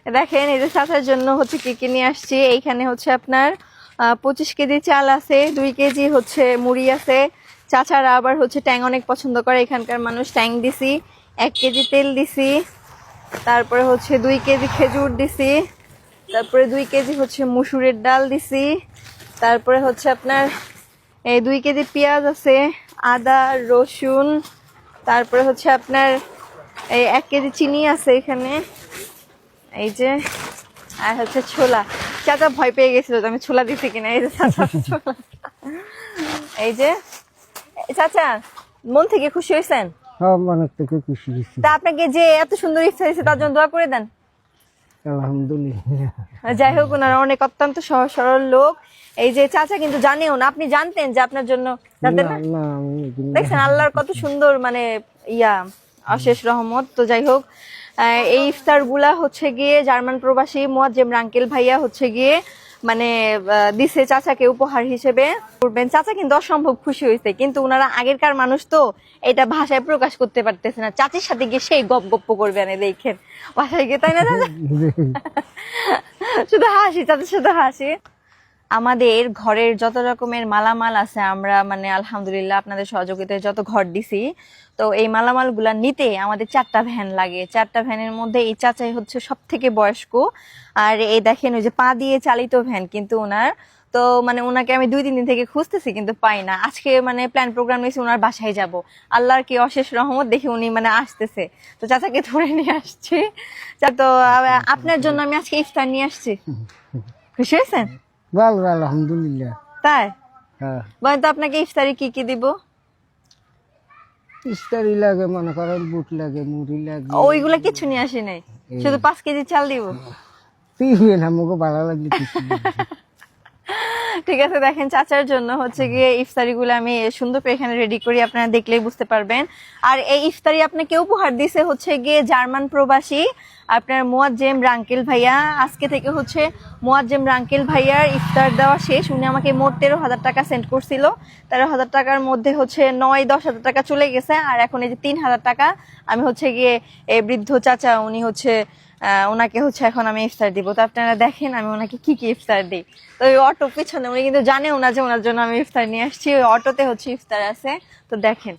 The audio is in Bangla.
দেখেন এই যে চাচার জন্য হচ্ছে কি কি নিয়ে আসছি। এইখানে হচ্ছে আপনার 25 কেজি চাল আছে, 2 কেজি হচ্ছে মুড়ি আছে। চাচারা আবার হচ্ছে ট্যাং অনেক পছন্দ করে, এখানকার মানুষ ট্যাং দিছি। 1 কেজি তেল দিছি, তারপরে হচ্ছে 2 কেজি খেজুর দিছি, তারপরে 2 কেজি হচ্ছে মসুরের ডাল দিছি, তারপরে হচ্ছে আপনার এই 2 কেজি পেঁয়াজ আছে, আদা রসুন, তারপরে হচ্ছে আপনার এই 1 কেজি চিনি আছে এখানে, এই যে, আর হচ্ছে ছোলা। চাচা ভয় পেয়ে গেছিল আমি ছোলা দিছি কিনা। এই যে চাচা ছোলা, এই যে। চাচা মন থেকে খুশি হয়েছেন? মন থেকে খুশি হয়েছি। তা আপনাকে যে এত সুন্দর ইফতার দিয়েছে তার জন্য দোয়া করে দেন। আলহামদুলিল্লাহ। যাই হোক, ওনারা অনেক অত্যন্ত সহজ সরল লোক। এই যে চাচা কিন্তু জানেও না, আপনি জানতেন যে আপনার জন্য জানতেন না? দেখছেন আল্লাহর কত সুন্দর মানে অশেষ রহমত। তো যাই হোক, এই ইফতার গুলা হচ্ছে গিয়ে জার্মান প্রবাসী মুয়াজ্জেম রাঙ্কেল ভাইয়া হচ্ছে গিয়ে মানে দিছে চাচাকে উপহার হিসেবে করবেন। চাচা কিন্তু অসম্ভব খুশি হয়েছে, কিন্তু ওনারা আগেরকার মানুষ তো এটা ভাষায় প্রকাশ করতে পারতেছে না। চাচির সাথে গিয়ে সেই গপ্প করবেন, দেখেন বাসায় গিয়ে, তাই না দাদা? শুধু হাসি, চাচার সাথে হাসি। আমাদের ঘরের যত রকমের মালামাল আছে আমরা মানে আলহামদুলিল্লাহ আপনাদের সহযোগিতায় যত ঘর দিছি, তো এই মালামাল গুলা নিতে আমাদের 4টা ভ্যান লাগে। 4টা ভ্যানের মধ্যে এই চাচাই হচ্ছে সব থেকে বয়স্ক। আর এই দেখেন ওই যে পা দিয়ে চালিত ভ্যান, কিন্তু ওনার তো মানে ওনাকে আমি 2-3 দিন থেকে খুঁজতেছি কিন্তু পাই না। আজকে মানে প্ল্যান প্রোগ্রাম নিয়েছি ওনার বাসায় যাব। আল্লাহর কি অশেষ রহমত, দেখি উনি মানে আসতেছে, তো চাচাকে ধরে নিয়ে আসছি। তো আপনার জন্য আমি আজকে ইফতার নিয়ে আসছি। খুশি হয়েছেন? ভালো, আলহামদুলিল্লাহ। তাই বলেন তো আপনাকে ইফতারি কি কি দিব? ইফতারি লাগে, মনে করেন বুট লাগে, মুড়ি লাগে। ওইগুলা কিছু নিয়ে আসি নাই, শুধু 5 কেজি চাল দিব। আমাকে ভালো লাগবে। ঠিক আছে, দেখেন চাচার জন্য হচ্ছে গিয়ে ইফতারি গুলো আমি সুন্দর করে এখানে রেডি করি, আপনারা দেখলেই বুঝতে পারবেন। আর এই ইফতারি আপনাকে উপহার দিছে হচ্ছে গিয়ে জার্মান প্রবাসী আপনার মুয়াজ্জেম রাঙ্কেল ভাইয়া। আজকে থেকে হচ্ছে মুয়াজ্জেম রাঙ্কেল ভাইয়ার ইফতার দেওয়া শেষ। উনি আমাকে মোট 13,000 টাকা সেন্ড করছিল। 13,000 টাকার মধ্যে হচ্ছে 9-10,000 টাকা চলে গেছে, আর এখন এই যে 3,000 টাকা আমি হচ্ছে গিয়ে এই বৃদ্ধ চাচা উনি হচ্ছে ওনাকে হচ্ছে এখন আমি ইফতার দিব। তো আপনারা দেখেন আমি ওনাকে কি কি ইফতার দিই। তো ওই অটো পিছনে উনি কিন্তু জানেও না যে ওনার জন্য আমি ইফতার নিয়ে আসছি, ওই অটোতে হচ্ছে ইফতার আছে। তো দেখেন